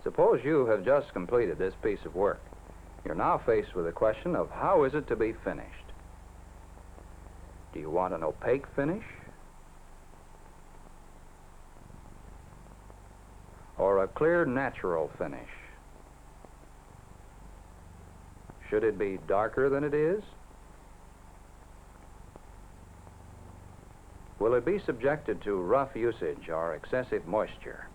Suppose you have just completed this piece of work. You're now faced with the question of how is it to be finished? Do you want an opaque finish? Or a clear, natural finish? Should it be darker than it is? Will it be subjected to rough usage or excessive moisture?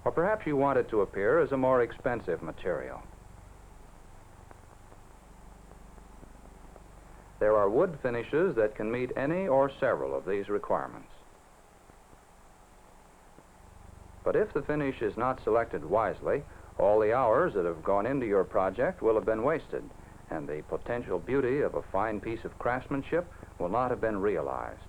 Or perhaps you want it to appear as a more expensive material. There are wood finishes that can meet any or several of these requirements. But if the finish is not selected wisely, all the hours that have gone into your project will have been wasted, and the potential beauty of a fine piece of craftsmanship will not have been realized.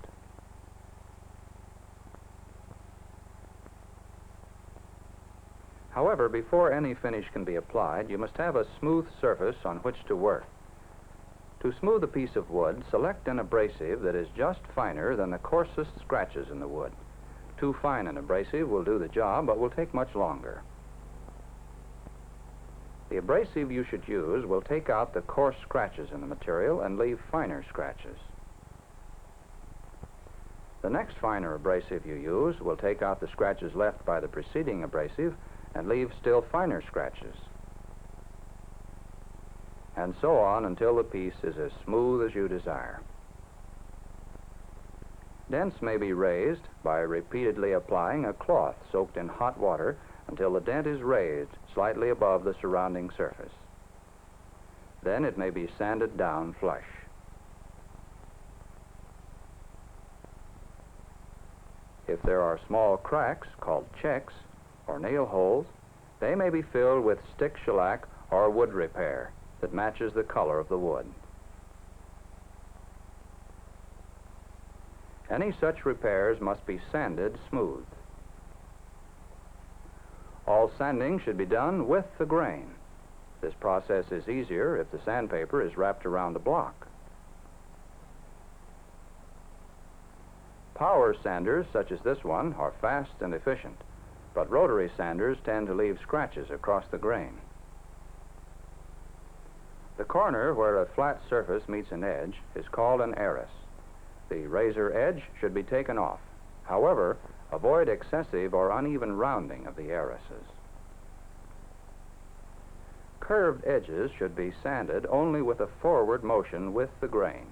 However, before any finish can be applied, you must have a smooth surface on which to work. To smooth a piece of wood, select an abrasive that is just finer than the coarsest scratches in the wood. Too fine an abrasive will do the job, but will take much longer. The abrasive you should use will take out the coarse scratches in the material and leave finer scratches. The next finer abrasive you use will take out the scratches left by the preceding abrasive and leave still finer scratches. And so on until the piece is as smooth as you desire. Dents may be raised by repeatedly applying a cloth soaked in hot water until the dent is raised slightly above the surrounding surface. Then it may be sanded down flush. If there are small cracks called checks or nail holes, they may be filled with stick shellac or wood repair that matches the color of the wood. Any such repairs must be sanded smooth. All sanding should be done with the grain. This process is easier if the sandpaper is wrapped around the block. Power sanders, such as this one, are fast and efficient, but rotary sanders tend to leave scratches across the grain. The corner where a flat surface meets an edge is called an eris. The razor edge should be taken off. However, avoid excessive or uneven rounding of the erises. Curved edges should be sanded only with a forward motion with the grain.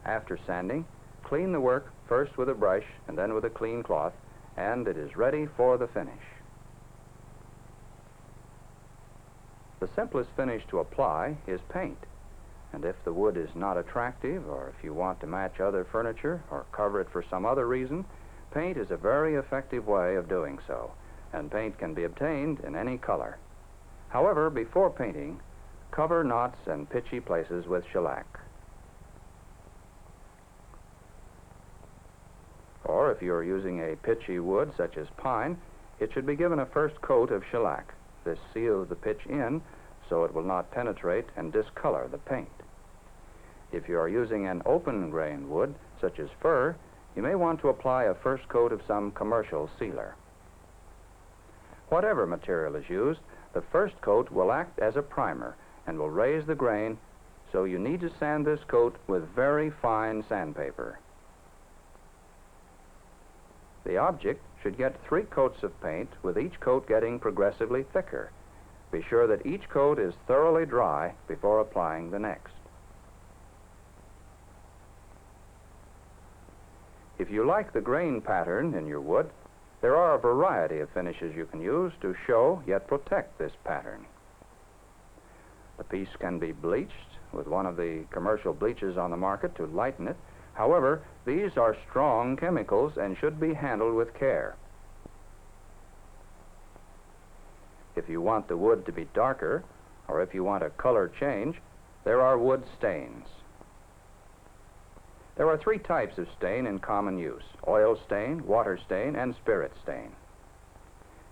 After sanding, clean the work first with a brush and then with a clean cloth, and it is ready for the finish. The simplest finish to apply is paint, and if the wood is not attractive, or if you want to match other furniture or cover it for some other reason, paint is a very effective way of doing so, and paint can be obtained in any color. However, before painting, cover knots and pitchy places with shellac. Or if you are using a pitchy wood such as pine, it should be given a first coat of shellac. This seals the pitch in so it will not penetrate and discolor the paint. If you are using an open grain wood such as fir, you may want to apply a first coat of some commercial sealer. Whatever material is used, the first coat will act as a primer and will raise the grain, so you need to sand this coat with very fine sandpaper. The object should get 3 coats of paint, with each coat getting progressively thicker. Be sure that each coat is thoroughly dry before applying the next. If you like the grain pattern in your wood, there are a variety of finishes you can use to show yet protect this pattern. The piece can be bleached with one of the commercial bleaches on the market to lighten it. However, these are strong chemicals and should be handled with care. If you want the wood to be darker, or if you want a color change, there are wood stains. There are 3 types of stain in common use: oil stain, water stain, and spirit stain.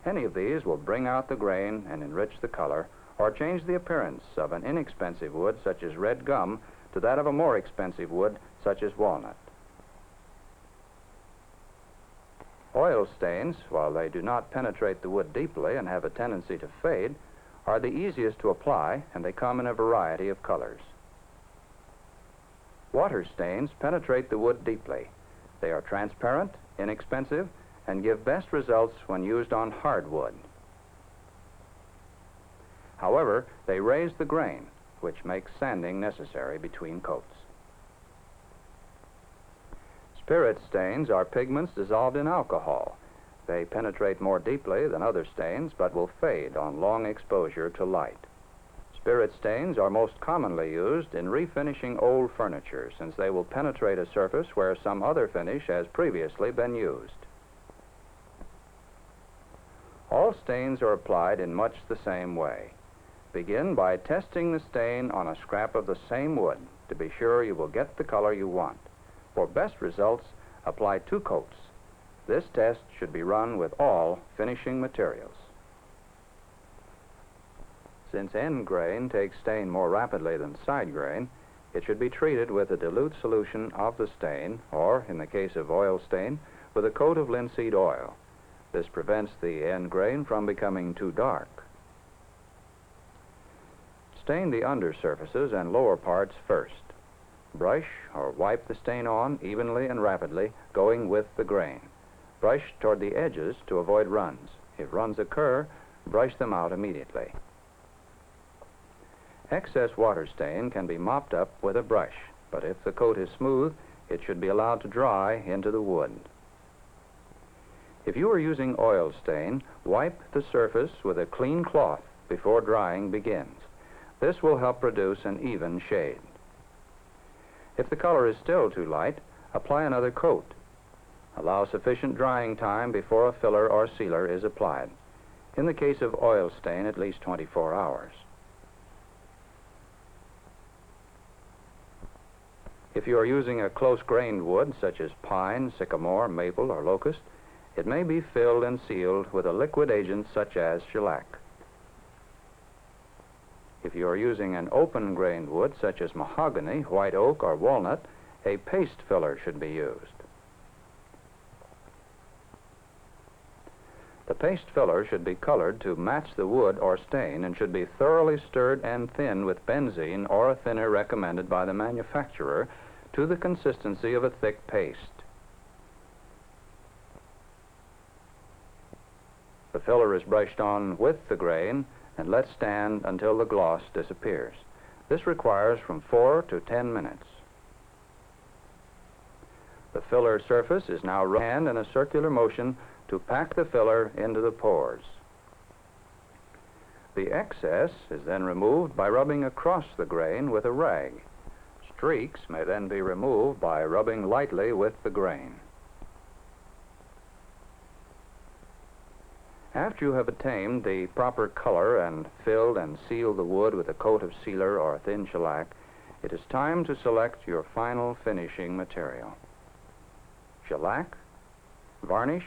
Any of these will bring out the grain and enrich the color, or change the appearance of an inexpensive wood such as red gum to that of a more expensive wood such as walnut. Oil stains, while they do not penetrate the wood deeply and have a tendency to fade, are the easiest to apply, and they come in a variety of colors. Water stains penetrate the wood deeply. They are transparent, inexpensive, and give best results when used on hardwood. However, they raise the grain, which makes sanding necessary between coats. Spirit stains are pigments dissolved in alcohol. They penetrate more deeply than other stains, but will fade on long exposure to light. Spirit stains are most commonly used in refinishing old furniture, since they will penetrate a surface where some other finish has previously been used. All stains are applied in much the same way. Begin by testing the stain on a scrap of the same wood to be sure you will get the color you want. For best results, apply 2 coats. This test should be run with all finishing materials. Since end grain takes stain more rapidly than side grain, it should be treated with a dilute solution of the stain, or, in the case of oil stain, with a coat of linseed oil. This prevents the end grain from becoming too dark. Stain the undersurfaces and lower parts first. Brush or wipe the stain on evenly and rapidly, going with the grain. Brush toward the edges to avoid runs. If runs occur, brush them out immediately. Excess water stain can be mopped up with a brush, but if the coat is smooth, it should be allowed to dry into the wood. If you are using oil stain, wipe the surface with a clean cloth before drying begins. This will help produce an even shade. If the color is still too light, apply another coat. Allow sufficient drying time before a filler or sealer is applied. In the case of oil stain, at least 24 hours. If you are using a close-grained wood, such as pine, sycamore, maple, or locust, it may be filled and sealed with a liquid agent such as shellac. If you are using an open-grained wood, such as mahogany, white oak, or walnut, a paste filler should be used. The paste filler should be colored to match the wood or stain and should be thoroughly stirred and thinned with benzene or a thinner recommended by the manufacturer to the consistency of a thick paste. The filler is brushed on with the grain and let stand until the gloss disappears. This requires from 4 to 10 minutes. The filler surface is now rubbed in a circular motion to pack the filler into the pores. The excess is then removed by rubbing across the grain with a rag. Streaks may then be removed by rubbing lightly with the grain. After you have attained the proper color and filled and sealed the wood with a coat of sealer or thin shellac, it is time to select your final finishing material. Shellac, varnish,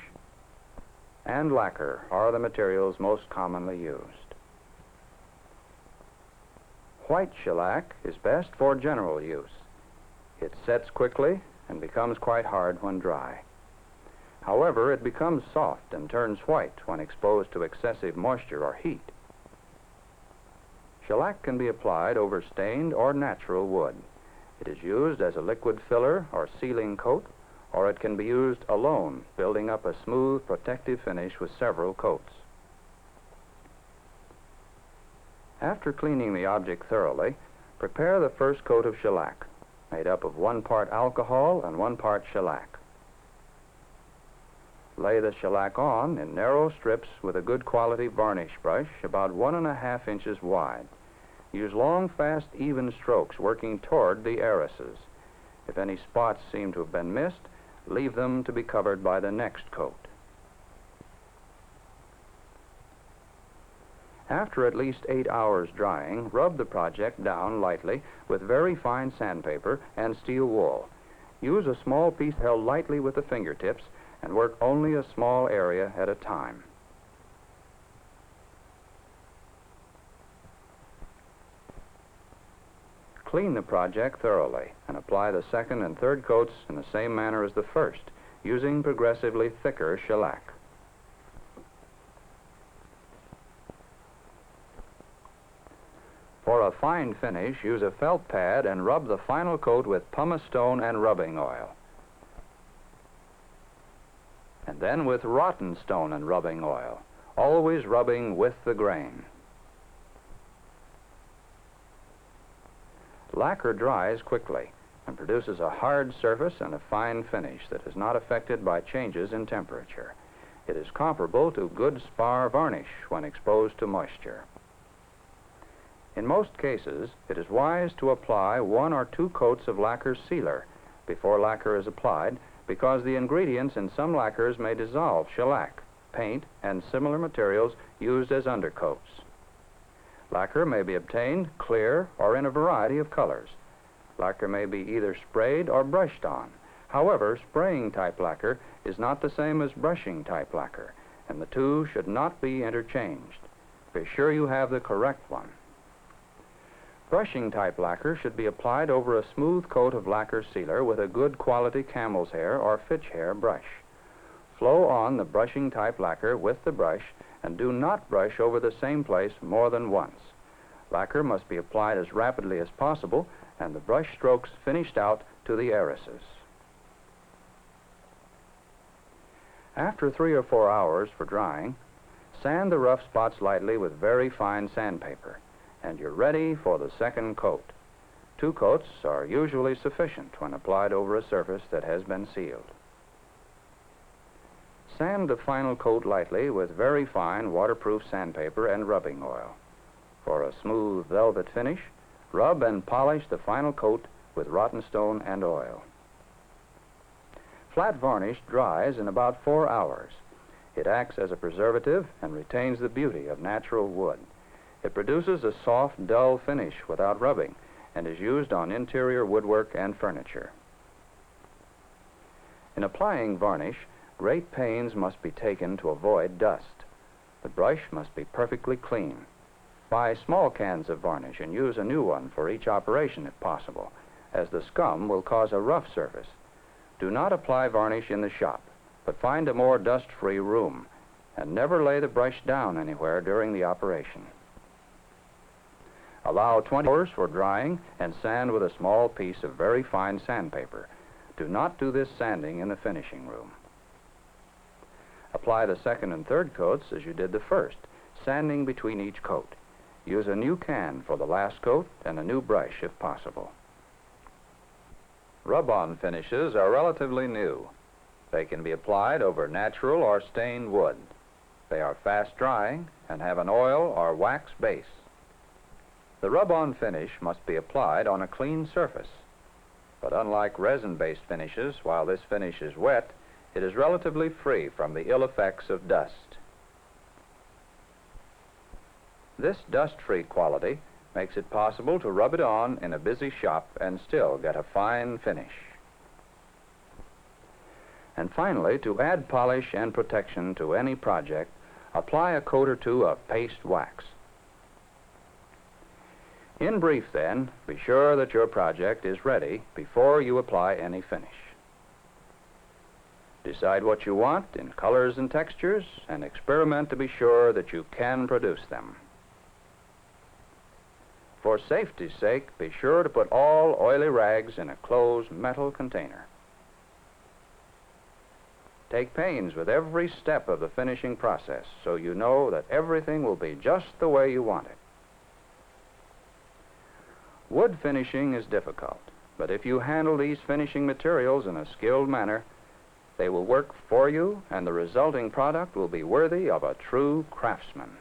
and lacquer are the materials most commonly used. White shellac is best for general use. It sets quickly and becomes quite hard when dry. However, it becomes soft and turns white when exposed to excessive moisture or heat. Shellac can be applied over stained or natural wood. It is used as a liquid filler or sealing coat, or it can be used alone, building up a smooth, protective finish with several coats. After cleaning the object thoroughly, prepare the first coat of shellac, made up of 1 part alcohol and 1 part shellac. Lay the shellac on in narrow strips with a good quality varnish brush about 1½ inches wide. Use long, fast, even strokes working toward the irises. If any spots seem to have been missed, leave them to be covered by the next coat. After at least 8 hours drying, rub the project down lightly with very fine sandpaper and steel wool. Use a small piece held lightly with the fingertips and work only a small area at a time. Clean the project thoroughly and apply the second and third coats in the same manner as the first, using progressively thicker shellac. For a fine finish, use a felt pad and rub the final coat with pumice stone and rubbing oil. And then with rotten stone and rubbing oil, always rubbing with the grain. Lacquer dries quickly and produces a hard surface and a fine finish that is not affected by changes in temperature. It is comparable to good spar varnish when exposed to moisture. In most cases, it is wise to apply 1 or 2 coats of lacquer sealer before lacquer is applied, because the ingredients in some lacquers may dissolve shellac, paint, and similar materials used as undercoats. Lacquer may be obtained clear or in a variety of colors. Lacquer may be either sprayed or brushed on. However, spraying type lacquer is not the same as brushing type lacquer, and the two should not be interchanged. Be sure you have the correct one. Brushing type lacquer should be applied over a smooth coat of lacquer sealer with a good quality camel's hair or fitch hair brush. Flow on the brushing type lacquer with the brush and do not brush over the same place more than once. Lacquer must be applied as rapidly as possible and the brush strokes finished out to the irises. After 3 or 4 hours for drying, sand the rough spots lightly with very fine sandpaper, and you're ready for the second coat. 2 coats are usually sufficient when applied over a surface that has been sealed. Sand the final coat lightly with very fine waterproof sandpaper and rubbing oil. For a smooth velvet finish, rub and polish the final coat with rotten stone and oil. Flat varnish dries in about 4 hours. It acts as a preservative and retains the beauty of natural wood. It produces a soft, dull finish without rubbing and is used on interior woodwork and furniture. In applying varnish, great pains must be taken to avoid dust. The brush must be perfectly clean. Buy small cans of varnish and use a new one for each operation if possible, as the scum will cause a rough surface. Do not apply varnish in the shop, but find a more dust-free room, and never lay the brush down anywhere during the operation. Allow 20 hours for drying and sand with a small piece of very fine sandpaper. Do not do this sanding in the finishing room. Apply the second and third coats as you did the first, sanding between each coat. Use a new can for the last coat and a new brush if possible. Rub-on finishes are relatively new. They can be applied over natural or stained wood. They are fast drying and have an oil or wax base. The rub-on finish must be applied on a clean surface. But unlike resin-based finishes, while this finish is wet, it is relatively free from the ill effects of dust. This dust-free quality makes it possible to rub it on in a busy shop and still get a fine finish. And finally, to add polish and protection to any project, apply a coat or 2 of paste wax. In brief, then, be sure that your project is ready before you apply any finish. Decide what you want in colors and textures, and experiment to be sure that you can produce them. For safety's sake, be sure to put all oily rags in a closed metal container. Take pains with every step of the finishing process so you know that everything will be just the way you want it. Wood finishing is difficult, but if you handle these finishing materials in a skilled manner, they will work for you and the resulting product will be worthy of a true craftsman.